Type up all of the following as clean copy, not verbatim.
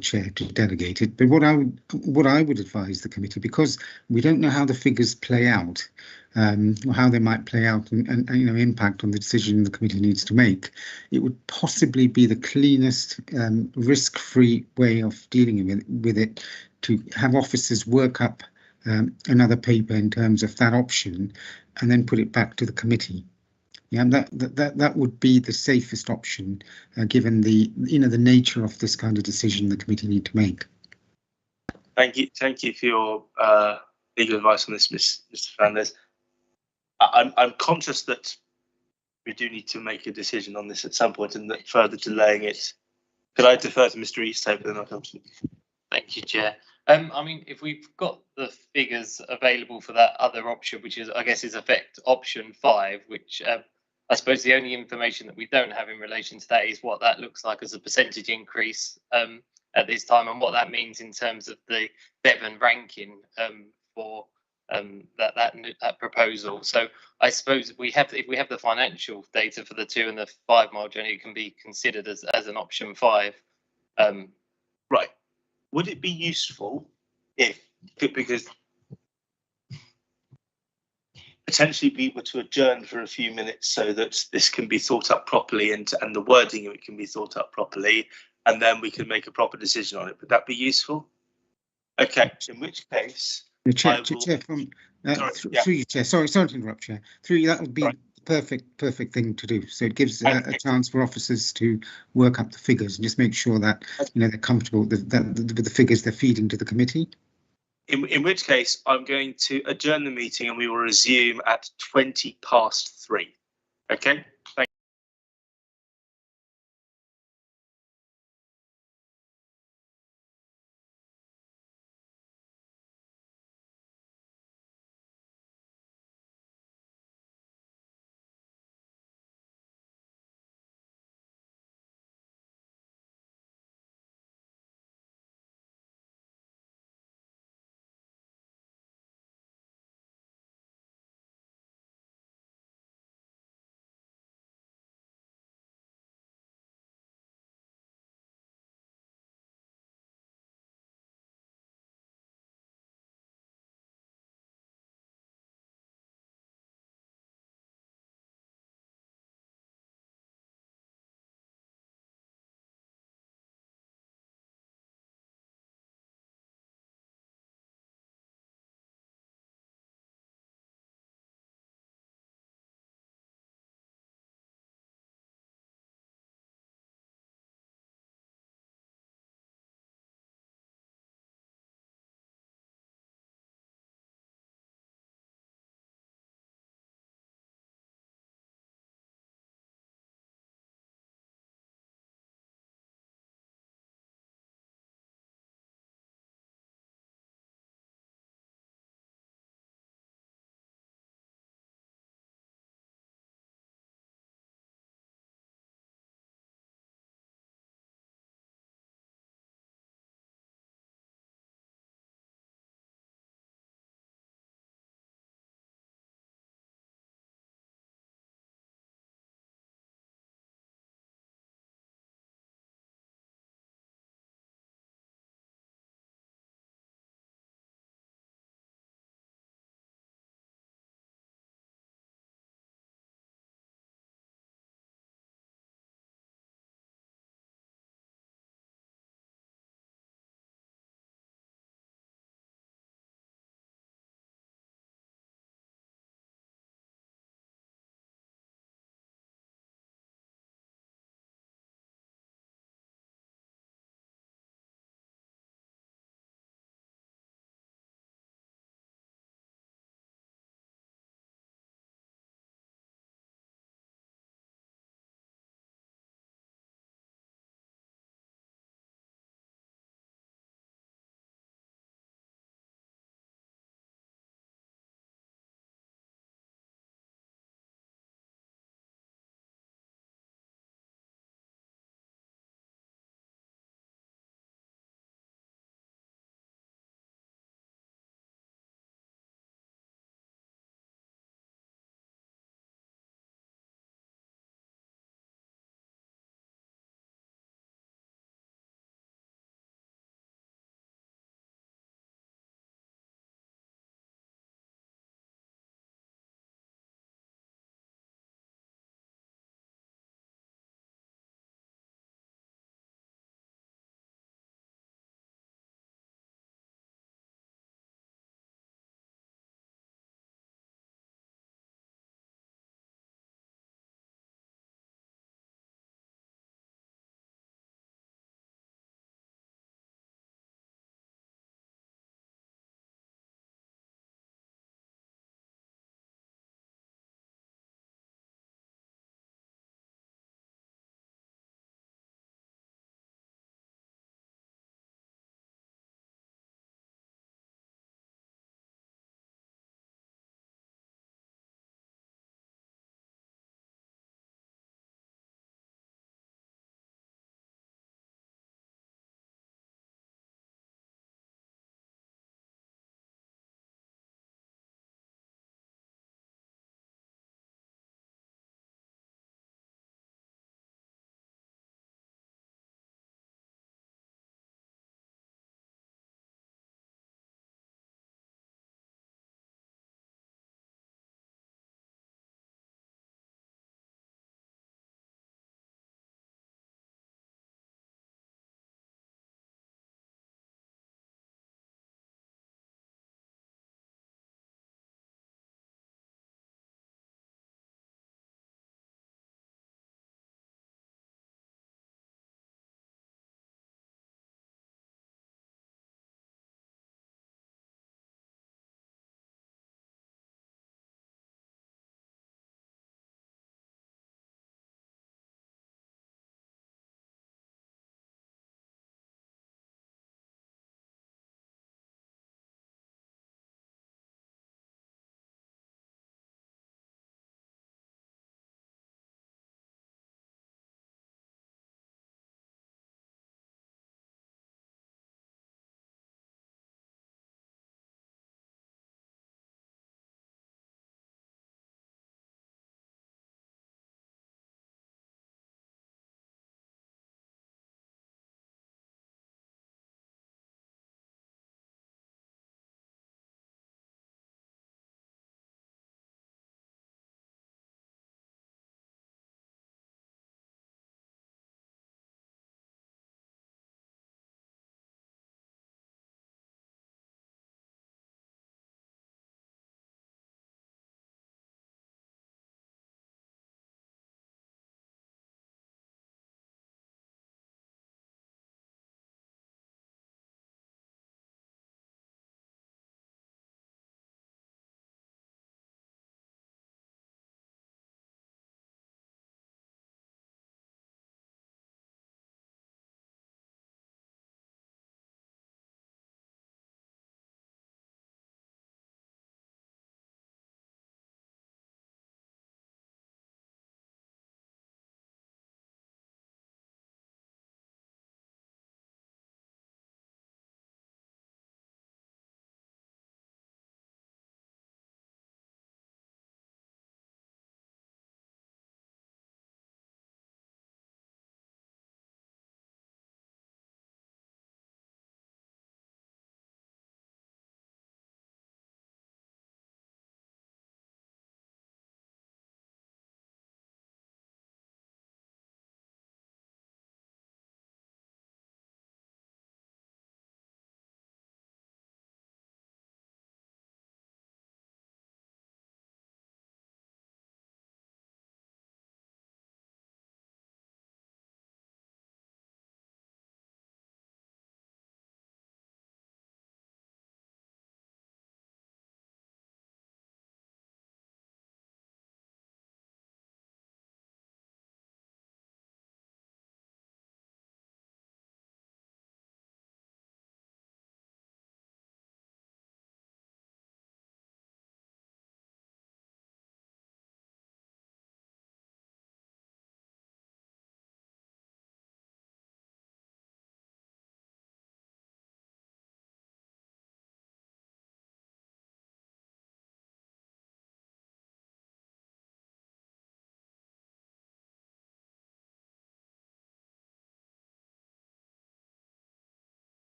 chair to delegate it. But what I would advise the committee, because we don't know how the figures play out, or how they might play out and impact on the decision the committee needs to make, it would possibly be the cleanest, risk-free way of dealing with it to have officers work up another paper in terms of that option, and then put it back to the committee. Yeah, that would be the safest option, given the the nature of this kind of decision the committee need to make. Thank you for your legal advice on this, Mr. Fernandez. I'm conscious that we do need to make a decision on this at some point, and that further delaying it. Could I defer to Mr. Eastover, then I'll come to you. Thank you, Chair. I mean, if we've got the figures available for that other option, which is, I guess, is effect option 5, which I suppose the only information that we don't have in relation to that is what that looks like as a percentage increase at this time, and what that means in terms of the Devon ranking for that proposal. So I suppose if we have the financial data for the 2 and the 5 mile journey, it can be considered as an option 5. Right. Would it be useful if, because potentially we were to adjourn for a few minutes so that this can be thought up properly and the wording of it can be thought up properly, and then we can make a proper decision on it? Would that be useful? Okay, in which case, The chair, through you, Chair. Sorry to interrupt, Chair. Through you, that would be the perfect thing to do. So it gives a chance for officers to work up the figures and just make sure that they're comfortable with the figures they're feeding to the committee. In which case, I'm going to adjourn the meeting and we will resume at 3:20. Okay.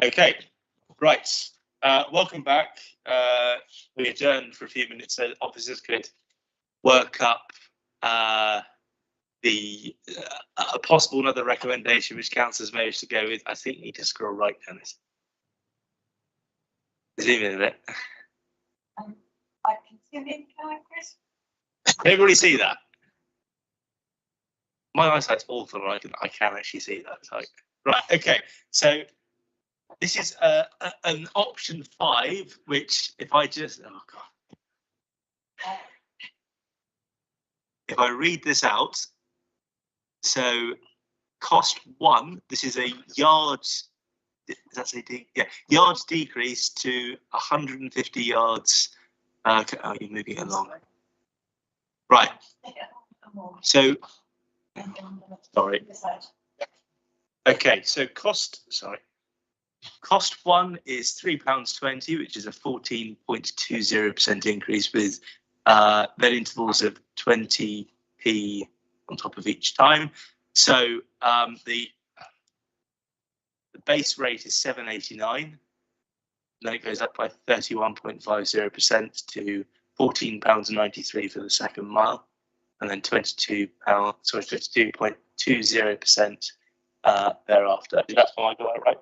Okay, right. Welcome back. We adjourned for a few minutes so officers could work up the a possible another recommendation which councillors managed to go with. I think you need to scroll right, Dennis. Zoom in a bit. I can zoom in, can I, Chris? Everybody see that? My eyesight's awful, and I can actually see that. So, right, okay. So this is an option 5, which if I just if I read this out, so cost 1. This is a yards. Does that say yards decrease to 150 yards. Oh, you're moving along. Right. So, sorry. Okay, so cost 1 is £3.20, which is a 14.20% increase with then intervals of 20p on top of each time. So the base rate is £7.89. Then it goes up by 31.50% to £14.93 for the second mile, and then £22.20% thereafter. That's why I got that right.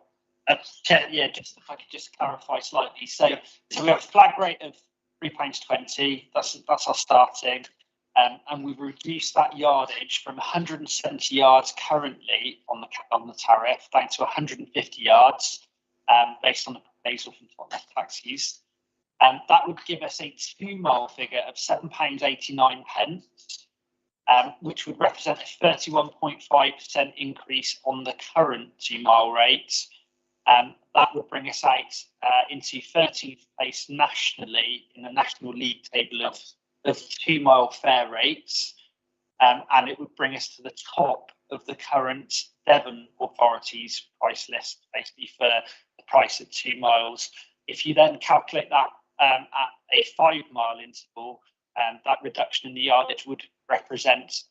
Yeah, just if I could just clarify slightly. So we have a flag rate of £3.20. That's our starting, and we've reduced that yardage from 170 yards currently on the tariff down to 150 yards, based on the proposal from Totnes Taxis. That would give us a 2 mile figure of £7.89, which would represent a 31.5% increase on the current 2 mile rate. That would bring us out into 13th place nationally in the National League table of 2 mile fare rates, and it would bring us to the top of the current Devon authorities price list, basically for the price at 2 miles. If you then calculate that at a 5 mile interval, that reduction in the yardage would represent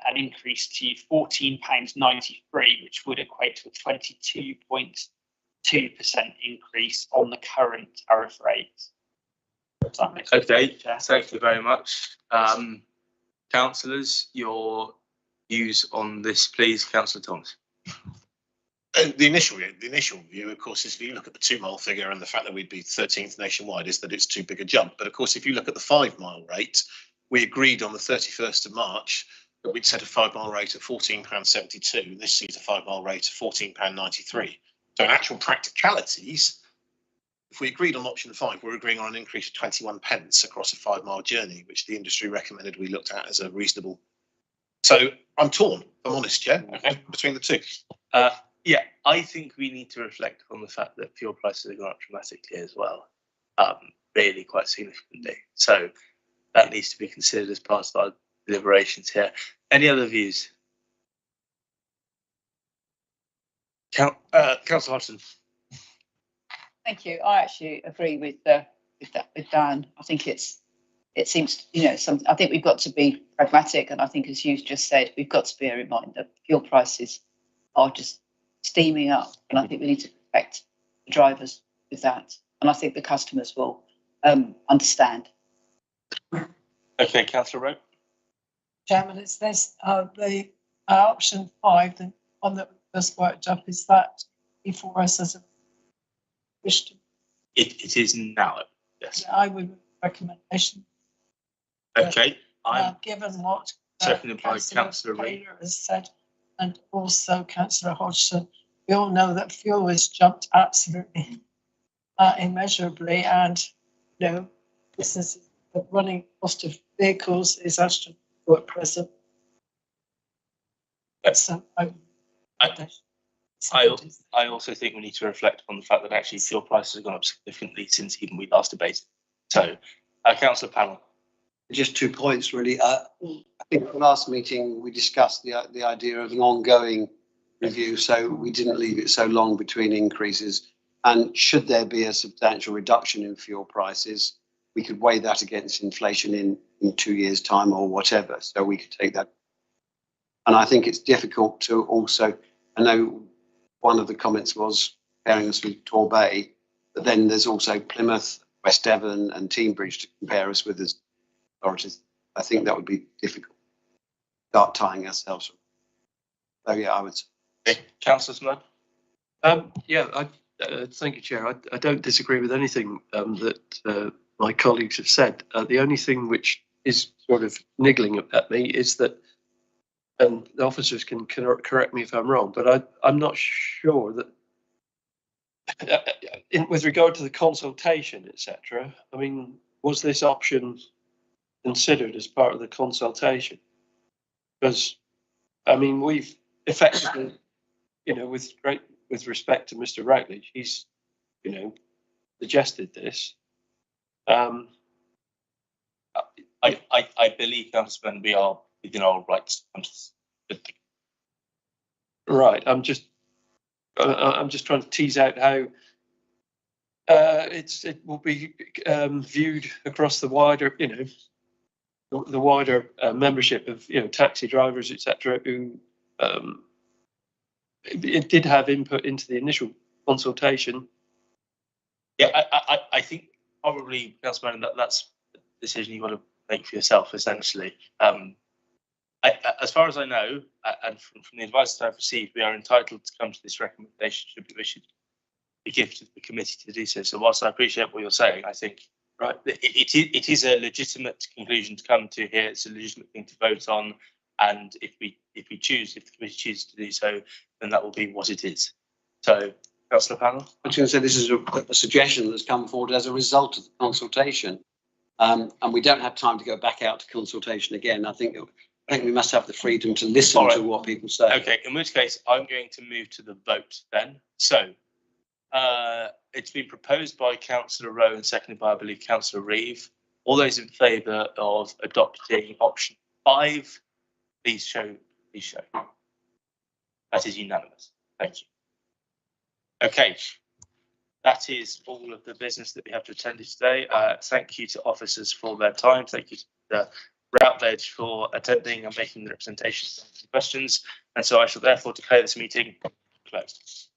an increase to £14.93, which would equate to a 22.2% increase on the current tariff rate. Okay, thank you very much. Councillors, your views on this, please. Councillor Thomas. The initial view, of course, is if you look at the 2 mile figure and the fact that we'd be 13th nationwide, is that it's too big a jump. But of course, if you look at the 5 mile rate, we agreed on the 31st of March that we'd set a 5 mile rate of £14.72. This sees a 5 mile rate of £14.93. So in actual practicalities, if we agreed on option 5, we're agreeing on an increase of 21 pence across a 5 mile journey, which the industry recommended we looked at as a reasonable. So I'm torn, if I'm honest, between the two. Yeah, I think we need to reflect on the fact that fuel prices have gone up dramatically as well, really quite significantly. So that needs to be considered as part of our deliberations here. Any other views? Councillor Hodgson. Thank you. I actually agree with Dan. I think it seems, I think we've got to be pragmatic, and I think, as you just said, we've got to bear in mind that fuel prices are just steaming up, and I think we need to protect the drivers with that, and I think the customers will understand. Okay, Councillor Rowe. Chairman, it's this the option 5, the one that was worked up, is that before us as a wish to? It is now, yes. I would recommendation. Okay, given what seconded by Councillor Taylor has said, and also Councillor Hodgson, we all know that fuel has jumped absolutely immeasurably, and this is the running cost of vehicles is astronomical at present. So I also think we need to reflect on the fact that actually fuel prices have gone up significantly since even we last debated. So, Councillor Panel. Just 2 points, really. I think at the last meeting we discussed the idea of an ongoing review, so we didn't leave it so long between increases. And should there be a substantial reduction in fuel prices, we could weigh that against inflation in 2 years' time or whatever. So we could take that. And I think it's difficult to also, I know one of the comments was comparing us with Torbay, but then there's also Plymouth, West Devon and Teambridge to compare us with as authorities. I think that would be difficult. Start tying ourselves. So yeah, I would say. Okay. Councillor Snow? Thank you, Chair. I don't disagree with anything that my colleagues have said. The only thing which is sort of niggling at me is that, and the officers can correct me if I'm wrong, but I'm not sure that with regard to the consultation, etc. I mean, was this option considered as part of the consultation? Because, I mean, we've effectively, with respect to Mr. Routledge, he's, suggested this. I believe, Councillor, we are within our rights. Right. I'm just trying to tease out how it will be viewed across the wider, the wider membership of taxi drivers, etc., who it did have input into the initial consultation. Yeah, I think probably, Councillor, that's the decision you want to make for yourself, essentially. As far as I know, and from the advice that I've received, we are entitled to come to this recommendation should we should be given to the committee to do so. So whilst I appreciate what you're saying, I think right, it is a legitimate conclusion to come to here. It's a legitimate thing to vote on, and if the committee chooses to do so, then that will be what it is. So, Councillor Panel? I was going to say this is a suggestion that's come forward as a result of the consultation, and we don't have time to go back out to consultation again. I think we must have the freedom to listen to what people say. Okay, in which case I'm going to move to the vote then. So it's been proposed by Councillor Rowe and seconded by, I believe, Councillor Reeve. All those in favour of adopting option 5, please show. That is unanimous. Thank you. Okay, that is all of the business that we have to attend to today. Thank you to officers for their time. Thank you to Routledge for attending and making the representations and questions. And so I shall therefore declare this meeting closed.